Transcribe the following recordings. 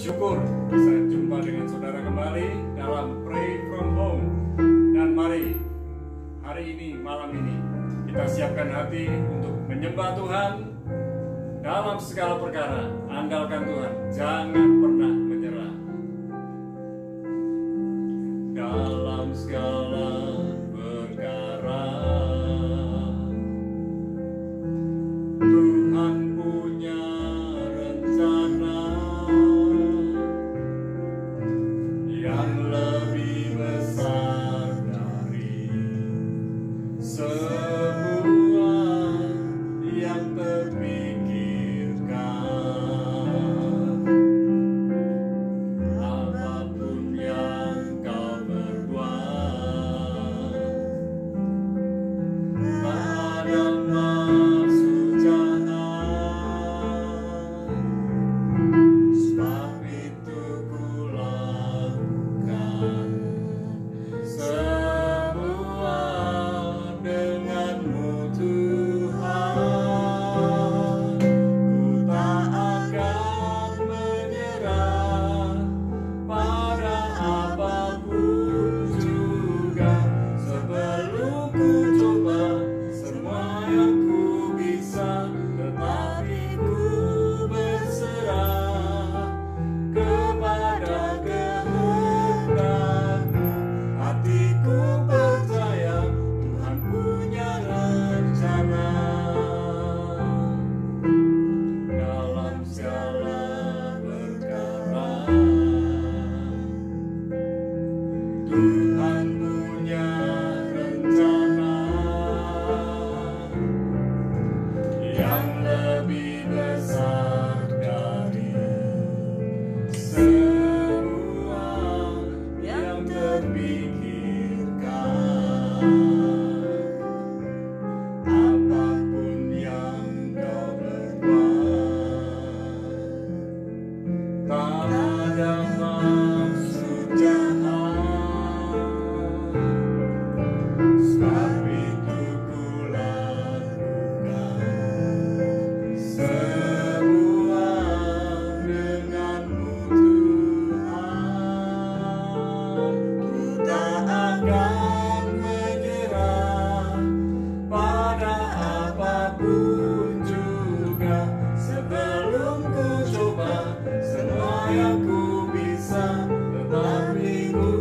bersyukur bisa jumpa dengan saudara kembali dalam Pray From Home. Dan mari hari ini, malam ini, kita siapkan hati untuk menyembah Tuhan dalam segala perkara. Andalkan Tuhan, jangan pernah menyerah. Dalam segala perkara Tuhan punya rencana yang lebih besar dari semua yang terpikirkan. Apapun yang kau berbuat pada maksud jahat, sebab itu ku lakukan semua denganmu Tuhan. Ku tak akan menyerah pada apapun juga, sebelum ku coba semua yang ku bisa, tetapi ku berserah kepada kehendak-Mu. Hatiku percaya Tuhan punya rencana dalam segala perkara. Tuhan punya rencana yang lebih besar dari semua yang terpikirkan. Apapun yang kau berbuat, tak ada maksud jahat, sebab itu ku lakukan semua denganmu Tuhan. Ku tak akan menyerah pada apapun juga, sebelum ku coba semua yang ku bisa, tetapi ku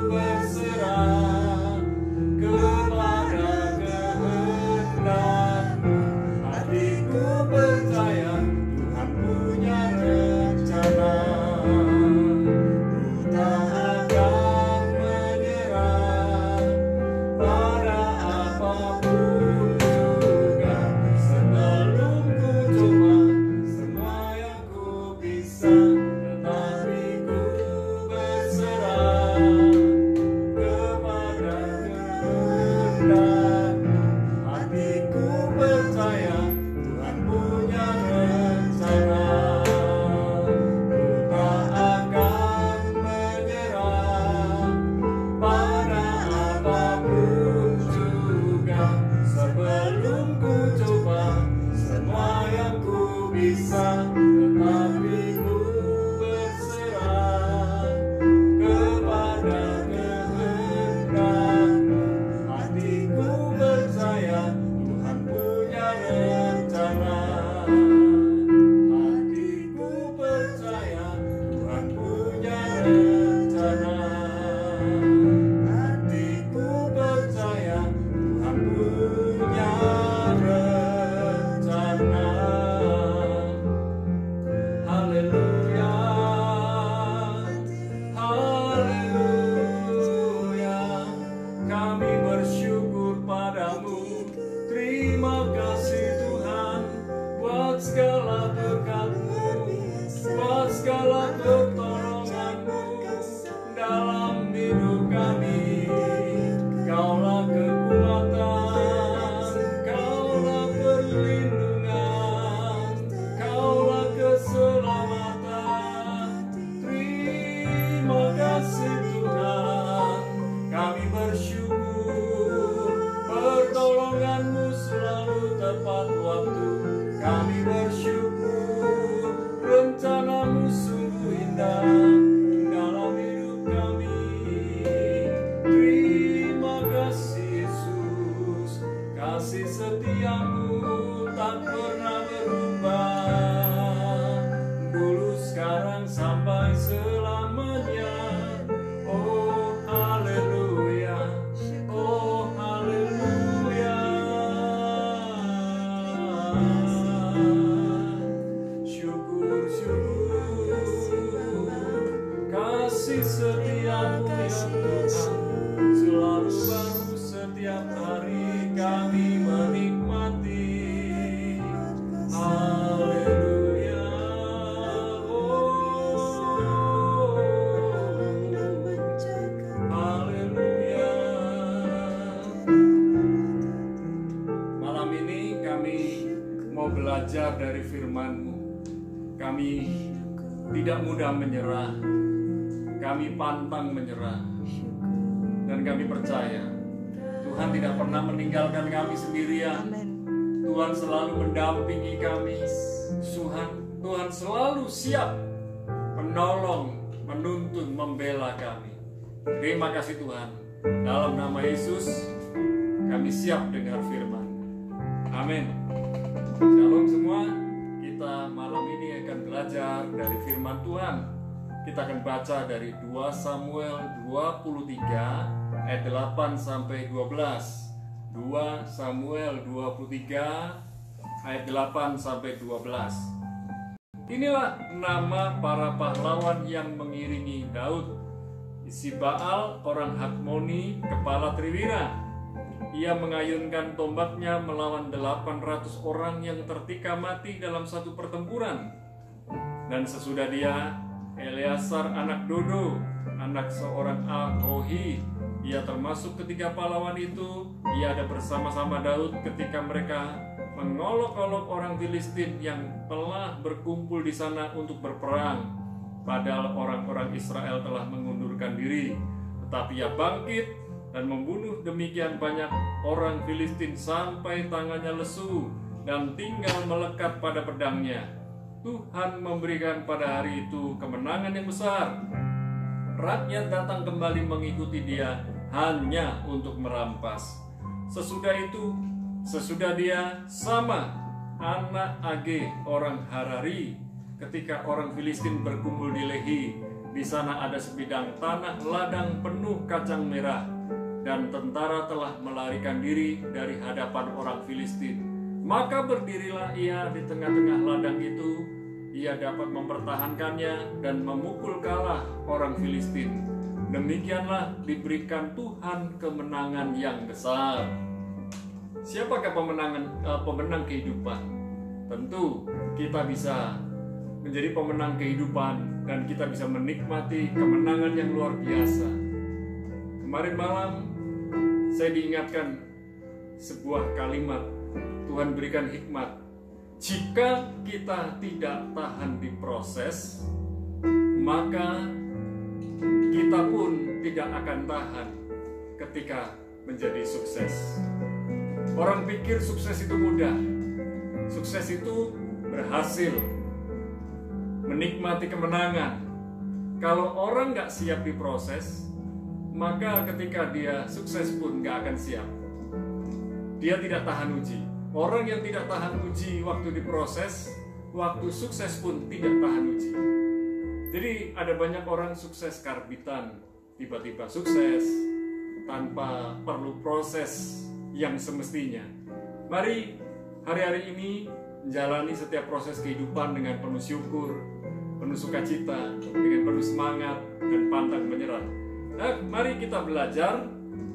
berserah kepada kehendak-Mu. Hatiku percaya Tuhan punya rencana. Ku tak akan menyerah pada apapun juga, sebelum ku coba semua yang ku bisa, tetapi ku berserah kepada kehendak-Mu. Hatiku percaya Tuhan punya rencana. Ku tak akan menyerah pada apapun juga, sebelum ku coba semua yang ku bisa, tetapi ku berserah kepada kehendak-Mu. Hatiku percaya Tuhan punya rencana. Hatiku percaya Tuhan punya rencana. Hatiku percaya Tuhan punya rencana. Haleluya, haleluya. Kami bersyukur padamu. Terima kasih Tuhan buat segala berkat-Mu, buat segala pertolongan-Mu dalam hidup kami. Kaulah kekuatan, Kaulah perlindungan, Kaulah keselamatan. Terima kasih Tuhan, kami bersyukur pertolongan-Mu selalu tepat waktu. Kami bersyukur rencana-Mu sungguh indah. Syukur, kasih setiamu ya Tuhan selalu baru setiap hari kami menikmati. Haleluya, haleluya. Malam ini kami mau belajar dari firman-Mu. Kami tidak mudah menyerah, kami pantang menyerah, dan kami percaya Tuhan tidak pernah meninggalkan kami sendirian. Tuhan selalu mendampingi kami. Tuhan selalu siap menolong, menuntun, membela kami. Terima kasih Tuhan. Dalam nama Yesus kami siap dengar firman. Amin. Shalom semua. Kita malam ini akan belajar dari firman Tuhan. Kita akan baca dari 2 Samuel 23 ayat 8 sampai 12. 2 Samuel 23 ayat 8 sampai 12. Inilah nama para pahlawan yang mengiringi Daud. Isbaal orang Hakmoni, kepala Triwira. Ia mengayunkan tombaknya melawan 800 orang yang tertika mati dalam satu pertempuran. Dan sesudah dia, Eleazar anak Dodo, anak seorang Ahohi, ia termasuk ketiga pahlawan itu. Ia ada bersama-sama Daud ketika mereka mengolok-olok orang Filistin yang telah berkumpul di sana untuk berperang. Padahal orang-orang Israel telah mengundurkan diri, tetapi ia bangkit dan membunuh demikian banyak orang Filistin sampai tangannya lesu dan tinggal melekat pada pedangnya. Tuhan memberikan pada hari itu kemenangan yang besar. Rakyat datang kembali mengikuti dia hanya untuk merampas. Sesudah dia sama anak Age orang Harari ketika orang Filistin berkumpul di Lehi. Di sana ada sebidang tanah ladang penuh kacang merah, dan tentara telah melarikan diri dari hadapan orang Filistin. Maka berdirilah ia di tengah-tengah ladang itu. Ia dapat mempertahankannya dan memukul kalah orang Filistin. Demikianlah diberikan Tuhan kemenangan yang besar. Siapakah pemenang kehidupan? Tentu kita bisa menjadi pemenang kehidupan dan kita bisa menikmati kemenangan yang luar biasa. Kemarin malam saya diingatkan sebuah kalimat. Tuhan berikan hikmat. Jika kita tidak tahan di proses, maka kita pun tidak akan tahan ketika menjadi sukses. Orang pikir sukses itu mudah. Sukses itu berhasil, menikmati kemenangan. Kalau orang nggak siap di proses, maka ketika dia sukses pun nggak akan siap. Dia tidak tahan uji. Orang yang tidak tahan uji waktu diproses, waktu sukses pun tidak tahan uji. Jadi ada banyak orang sukses karbitan, tiba-tiba sukses tanpa perlu proses yang semestinya. Mari hari-hari ini menjalani setiap proses kehidupan dengan penuh syukur, penuh sukacita, dengan penuh semangat dan pantang menyerah. Nah, mari kita belajar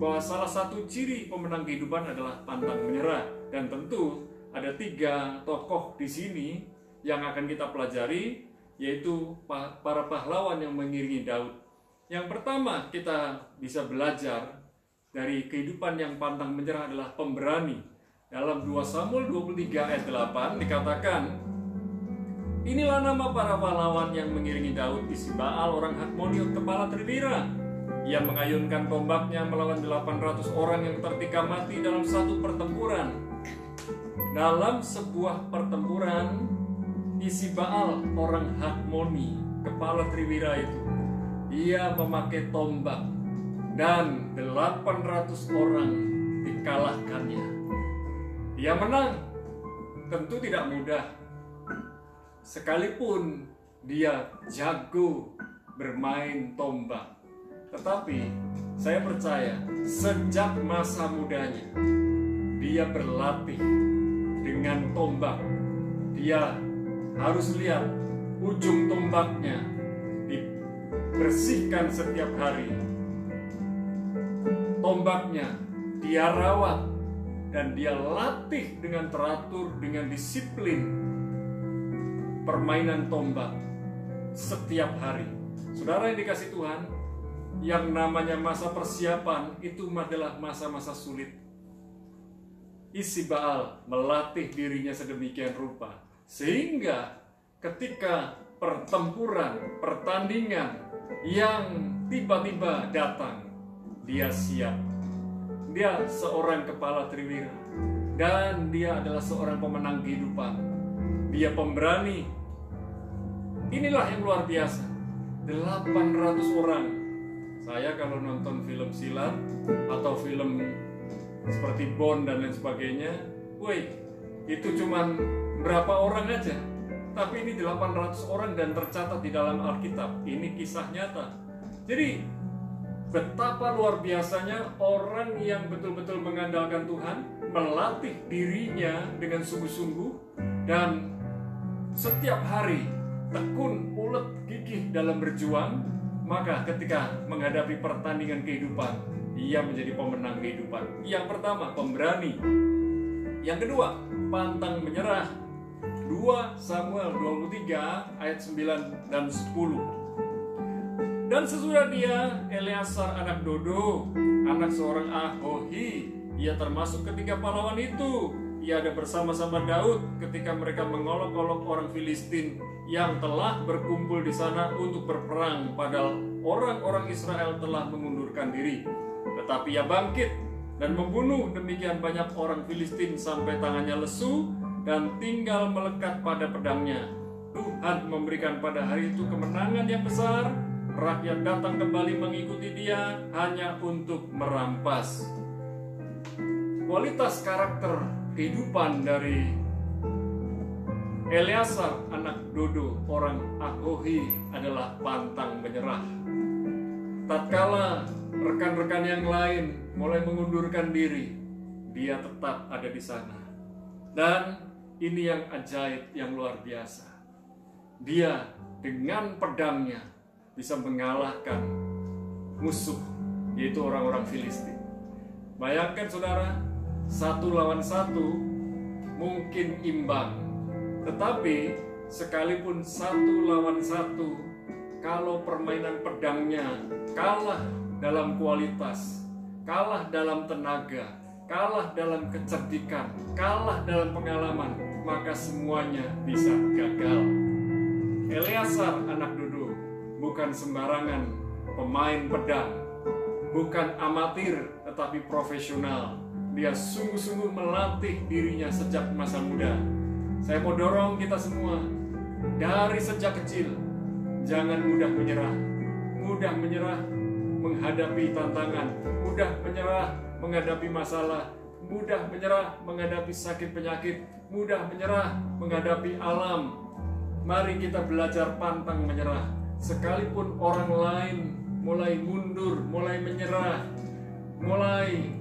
bahwa salah satu ciri pemenang kehidupan adalah pantang menyerah. Dan tentu ada 3 tokoh di sini yang akan kita pelajari, yaitu para pahlawan yang mengiringi Daud. Yang pertama kita bisa belajar dari kehidupan yang pantang menyerah adalah pemberani. Dalam 2 Samuel 23 ayat 8 dikatakan, inilah nama para pahlawan yang mengiringi Daud, Isbaal orang Hakmoni, kepala Triwira. Ia mengayunkan tombaknya melawan 800 orang yang tertika mati dalam satu pertempuran. Dalam sebuah pertempuran, Isbaal orang Hakmoni, kepala Triwira itu, ia memakai tombak dan 800 orang dikalahkannya. Dia menang. Tentu tidak mudah. Sekalipun dia jago bermain tombak, tetapi saya percaya sejak masa mudanya dia berlatih dengan tombak. Dia harus lihat ujung tombaknya dibersihkan setiap hari. Tombaknya dia rawat dan dia latih dengan teratur, dengan disiplin permainan tombak setiap hari. Saudara yang dikasih Tuhan, yang namanya masa persiapan itu adalah masa-masa sulit. Isibal melatih dirinya sedemikian rupa sehingga ketika pertempuran, pertandingan yang tiba-tiba datang, dia siap. Dia seorang kepala triwira dan dia adalah seorang pemenang kehidupan. Dia pemberani. Inilah yang luar biasa. 800 orang. Saya kalau nonton film silat atau film seperti Bond dan lain sebagainya, woi, itu cuman berapa orang aja. Tapi ini 800 orang dan tercatat di dalam Alkitab. Ini kisah nyata. Jadi betapa luar biasanya orang yang betul-betul mengandalkan Tuhan, melatih dirinya dengan sungguh-sungguh dan setiap hari tekun, ulet, gigih dalam berjuang. Maka ketika menghadapi pertandingan kehidupan, ia menjadi pemenang kehidupan. Yang pertama, pemberani. Yang kedua, pantang menyerah. 2 Samuel 23 ayat 9 dan 10. Dan sesudah dia, Eleasar anak Dodo, anak seorang Ahohi, ia termasuk ketiga pahlawan itu. Ia ada bersama-sama Daud ketika mereka mengolok-olok orang Filistin yang telah berkumpul di sana untuk berperang, padahal orang-orang Israel telah mengundurkan diri. Tetapi ia bangkit dan membunuh demikian banyak orang Filistin sampai tangannya lesu dan tinggal melekat pada pedangnya. Tuhan memberikan pada hari itu kemenangan yang besar. Rakyat datang kembali mengikuti dia hanya untuk merampas. Kualitas karakter kehidupan dari Eleasar anak Dodo orang Ahohi adalah pantang menyerah. Tatkala rekan-rekan yang lain mulai mengundurkan diri, dia tetap ada di sana. Dan ini yang ajaib, yang luar biasa. Dia dengan pedangnya bisa mengalahkan musuh, yaitu orang-orang Filistin. Bayangkan saudara, 1 lawan 1 mungkin imbang, tetapi sekalipun 1 lawan 1, kalau permainan pedangnya kalah dalam kualitas, kalah dalam tenaga, kalah dalam kecerdikan, kalah dalam pengalaman, maka semuanya bisa gagal. Eleasar anak Dodo bukan sembarangan pemain pedang, bukan amatir tetapi profesional. Dia sungguh-sungguh melatih dirinya sejak masa muda. Saya mau dorong kita semua dari sejak kecil, jangan mudah menyerah. Mudah menyerah menghadapi tantangan, mudah menyerah menghadapi masalah, mudah menyerah menghadapi sakit penyakit, mudah menyerah menghadapi alam. Mari kita belajar pantang menyerah. Sekalipun orang lain mulai mundur, mulai menyerah, mulai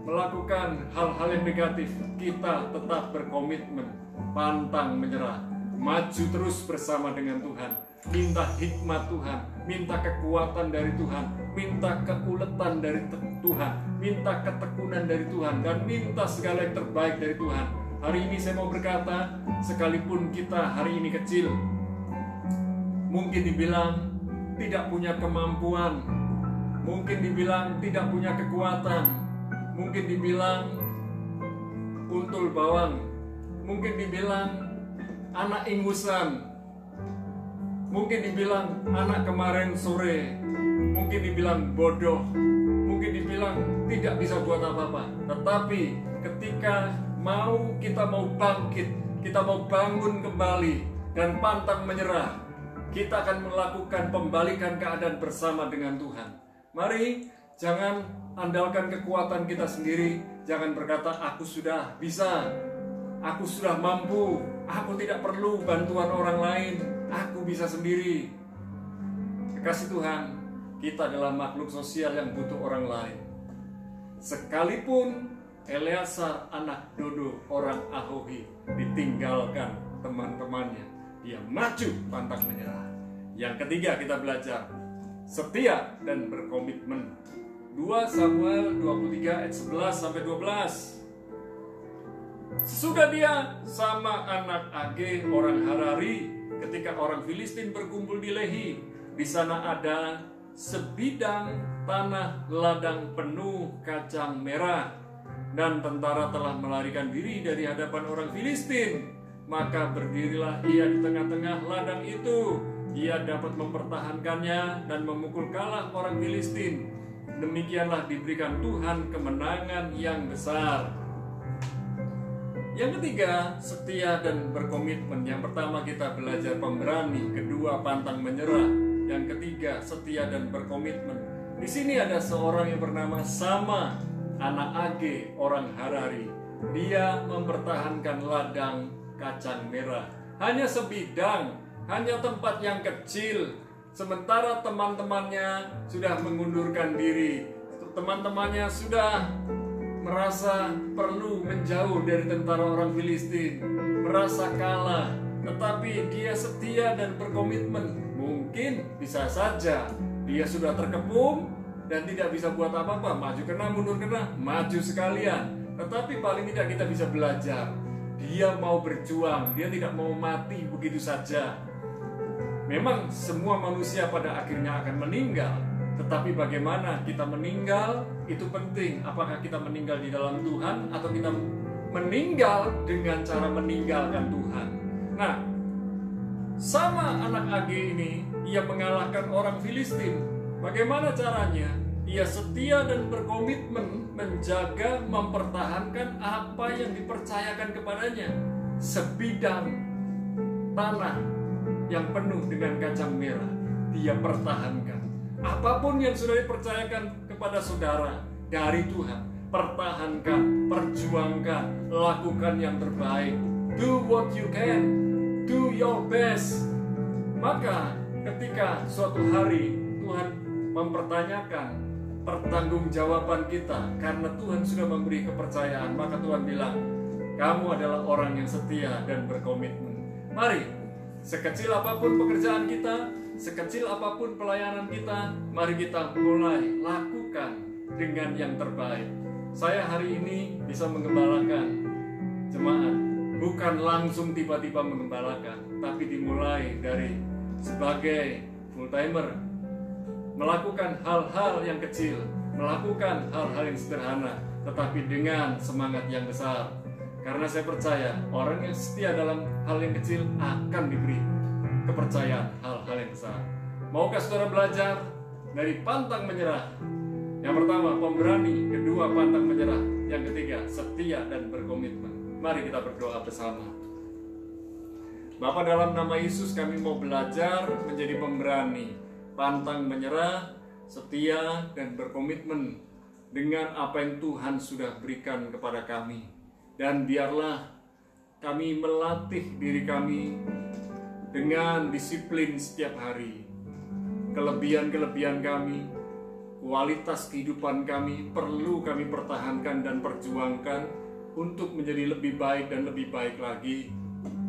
melakukan hal-hal yang negatif, kita tetap berkomitmen, pantang menyerah, maju terus bersama dengan Tuhan. Minta hikmat Tuhan, minta kekuatan dari Tuhan, minta keuletan dari Tuhan, minta ketekunan dari Tuhan, dan minta segala yang terbaik dari Tuhan. Hari ini saya mau berkata, sekalipun kita hari ini kecil, mungkin dibilang tidak punya kemampuan, mungkin dibilang tidak punya kekuatan, mungkin dibilang untul bawang, mungkin dibilang anak ingusan, mungkin dibilang anak kemarin sore, mungkin dibilang bodoh, mungkin dibilang tidak bisa buat apa-apa. Tetapi ketika kita mau bangkit, kita mau bangun kembali dan pantang menyerah, kita akan melakukan pembalikan keadaan bersama dengan Tuhan. Mari jangan andalkan kekuatan kita sendiri. Jangan berkata, aku sudah bisa, aku sudah mampu, aku tidak perlu bantuan orang lain, aku bisa sendiri. Kekasih Tuhan, kita adalah makhluk sosial yang butuh orang lain. Sekalipun Eleazar anak Dodo orang Ahohi ditinggalkan teman-temannya. Dia maju pantang menyerah. Yang ketiga kita belajar setia dan berkomitmen. 2 Samuel 23 ayat 11 sampai 12. Sesudah dia sama anak Age orang Harari ketika orang Filistin berkumpul di Lehi. Di sana ada sebidang tanah ladang penuh kacang merah, dan tentara telah melarikan diri dari hadapan orang Filistin. Maka berdirilah ia di tengah-tengah ladang itu. Ia dapat mempertahankannya dan memukul kalah orang Filistin. Demikianlah diberikan Tuhan kemenangan yang besar. Yang ketiga, setia dan berkomitmen. Yang pertama kita belajar pemberani, kedua pantang menyerah, yang ketiga setia dan berkomitmen. Di sini ada seorang yang bernama Sama, anak Age orang Harari. Dia mempertahankan ladang kacang merah. Hanya sebidang, hanya tempat yang kecil. Sementara teman-temannya sudah mengundurkan diri. Teman-temannya sudah merasa perlu menjauh dari tentara orang Filistin, merasa kalah, tetapi dia setia dan berkomitmen. Mungkin bisa saja dia sudah terkepung dan tidak bisa buat apa-apa, maju kena mundur kena, maju sekalian. Tetapi paling tidak kita bisa belajar, dia mau berjuang, dia tidak mau mati begitu saja. Memang semua manusia pada akhirnya akan meninggal, tetapi bagaimana kita meninggal itu penting. Apakah kita meninggal di dalam Tuhan atau kita meninggal dengan cara meninggalkan Tuhan. Nah, sama anak Age ini, ia mengalahkan orang Filistin. Bagaimana caranya? Ia setia dan berkomitmen menjaga, mempertahankan apa yang dipercayakan kepadanya. Sebidang tanah yang penuh dengan kacang merah, dia pertahankan. Apapun yang sudah dipercayakan kepada saudara dari Tuhan, pertahankan, perjuangkan, lakukan yang terbaik. Do what you can, do your best. Maka ketika suatu hari Tuhan mempertanyakan pertanggungjawaban kita, karena Tuhan sudah memberi kepercayaan, maka Tuhan bilang, kamu adalah orang yang setia dan berkomitmen. Mari, sekecil apapun pekerjaan kita, sekecil apapun pelayanan kita, mari kita mulai lakukan dengan yang terbaik. Saya hari ini bisa mengembalakan jemaat, bukan langsung tiba-tiba mengembalakan, tapi dimulai dari sebagai full timer, melakukan hal-hal yang kecil, melakukan hal-hal yang sederhana, tetapi dengan semangat yang besar. Karena saya percaya orang yang setia dalam hal yang kecil akan diberi kepercayaan hal-hal yang besar. Maukah saudara belajar dari pantang menyerah? Yang pertama pemberani, kedua pantang menyerah, yang ketiga setia dan berkomitmen. Mari kita berdoa bersama. Bapa, dalam nama Yesus kami mau belajar menjadi pemberani, pantang menyerah, setia dan berkomitmen dengan apa yang Tuhan sudah berikan kepada kami. Dan biarlah kami melatih diri kami dengan disiplin setiap hari. Kelebihan-kelebihan kami, kualitas kehidupan kami perlu kami pertahankan dan perjuangkan untuk menjadi lebih baik dan lebih baik lagi,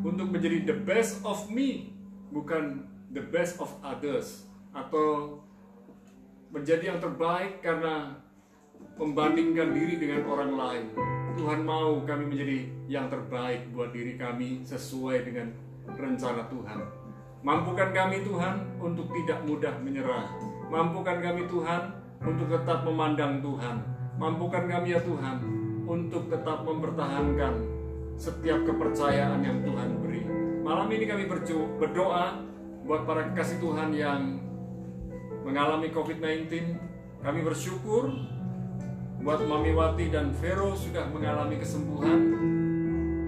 untuk menjadi the best of me, bukan the best of others, atau menjadi yang terbaik karena membandingkan diri dengan orang lain. Tuhan mau kami menjadi yang terbaik buat diri kami sesuai dengan rencana Tuhan. Mampukan kami Tuhan untuk tidak mudah menyerah. Mampukan kami Tuhan untuk tetap memandang Tuhan. Mampukan kami ya Tuhan untuk tetap mempertahankan setiap kepercayaan yang Tuhan beri. Malam ini kami berdoa buat para kekasih Tuhan yang mengalami COVID-19. Kami bersyukur buat Mami Wati dan Vero sudah mengalami kesembuhan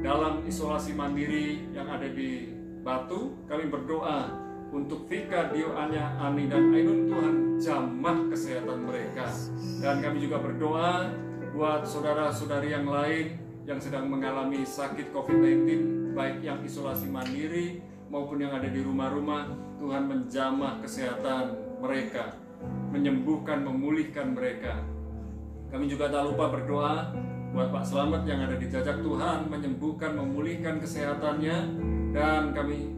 dalam isolasi mandiri yang ada di Batu. Kami berdoa untuk Vika, Dio, Anya, Ani, dan Ainun. Tuhan jamah kesehatan mereka. Dan kami juga berdoa buat saudara-saudari yang lain yang sedang mengalami sakit COVID-19, baik yang isolasi mandiri maupun yang ada di rumah-rumah. Tuhan menjamah kesehatan mereka, menyembuhkan, memulihkan mereka. Kami juga tak lupa berdoa buat Pak Slamet yang ada di Jajak, Tuhan menyembuhkan, memulihkan kesehatannya. Dan kami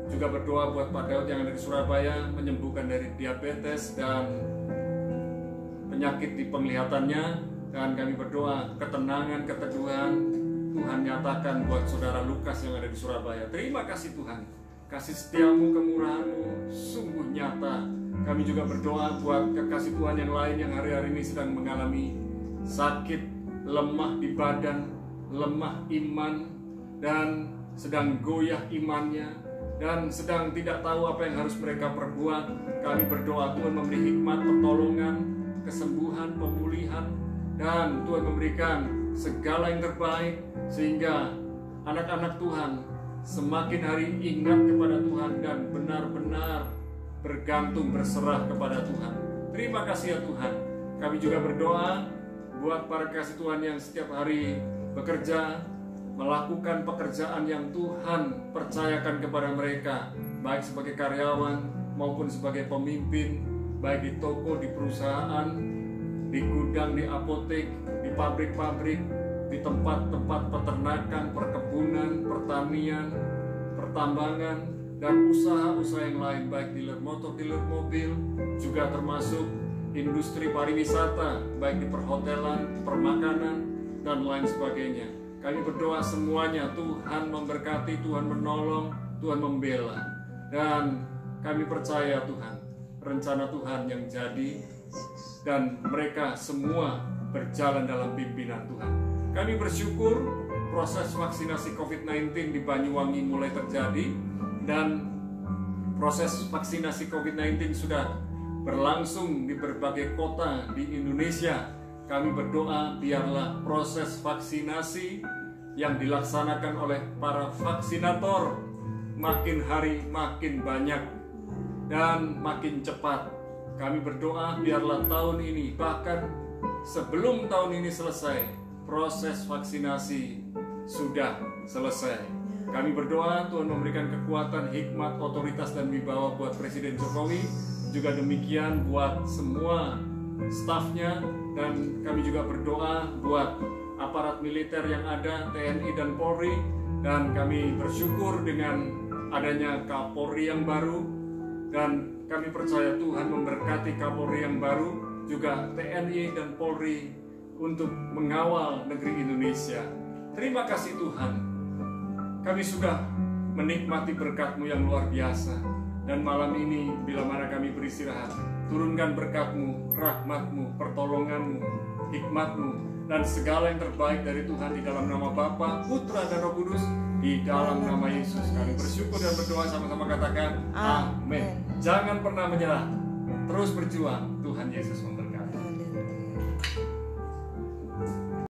juga berdoa buat Pak Daud yang ada di Surabaya, menyembuhkan dari diabetes dan penyakit di penglihatannya. Dan kami berdoa ketenangan, keteguhan Tuhan nyatakan buat saudara Lukas yang ada di Surabaya. Terima kasih Tuhan, kasih setiamu, kemurahanmu sungguh nyata. Kami juga berdoa buat kekasih Tuhan yang lain yang hari-hari ini sedang mengalami sakit, lemah di badan, lemah iman, dan sedang goyah imannya, dan sedang tidak tahu apa yang harus mereka perbuat. Kami berdoa Tuhan memberi hikmat, pertolongan, kesembuhan, pemulihan, dan Tuhan memberikan segala yang terbaik, sehingga anak-anak Tuhan semakin hari ingat kepada Tuhan dan benar-benar bergantung, berserah kepada Tuhan. Terima kasih ya Tuhan. Kami juga berdoa buat para kasih Tuhan yang setiap hari bekerja, melakukan pekerjaan yang Tuhan percayakan kepada mereka, baik sebagai karyawan maupun sebagai pemimpin, baik di toko, di perusahaan, di gudang, di apotek, di pabrik-pabrik, di tempat-tempat peternakan, perkebunan, pertanian, pertambangan, dan usaha-usaha yang lain, baik dealer motor, dealer mobil, juga termasuk industri pariwisata, baik di perhotelan, permakanan, dan lain sebagainya. Kami berdoa semuanya Tuhan memberkati, Tuhan menolong, Tuhan membela. Dan kami percaya Tuhan, rencana Tuhan yang jadi, dan mereka semua berjalan dalam pimpinan Tuhan. Kami bersyukur proses vaksinasi COVID-19 di Banyuwangi mulai terjadi, dan proses vaksinasi COVID-19 sudah berlangsung di berbagai kota di Indonesia. Kami berdoa biarlah proses vaksinasi yang dilaksanakan oleh para vaksinator makin hari makin banyak dan makin cepat. Kami berdoa biarlah tahun ini, bahkan sebelum tahun ini selesai, proses vaksinasi sudah selesai. Kami berdoa Tuhan memberikan kekuatan, hikmat, otoritas, dan wibawa buat Presiden Jokowi. Juga demikian buat semua stafnya, dan kami juga berdoa buat aparat militer yang ada, TNI dan Polri, dan kami bersyukur dengan adanya Kapolri yang baru, dan kami percaya Tuhan memberkati Kapolri yang baru, juga TNI dan Polri untuk mengawal negeri Indonesia. Terima kasih Tuhan, kami sudah menikmati berkat-Mu yang luar biasa. Dan malam ini, bila mana kami beristirahat, turunkan berkat-Mu, rahmat-Mu, pertolongan-Mu, hikmat-Mu, dan segala yang terbaik dari Tuhan di dalam nama Bapa, Putra, dan Roh Kudus, di dalam nama Yesus. Kami bersyukur dan berdoa sama-sama, katakan amin. Jangan pernah menyerah, terus berjuang. Tuhan Yesus memberkati.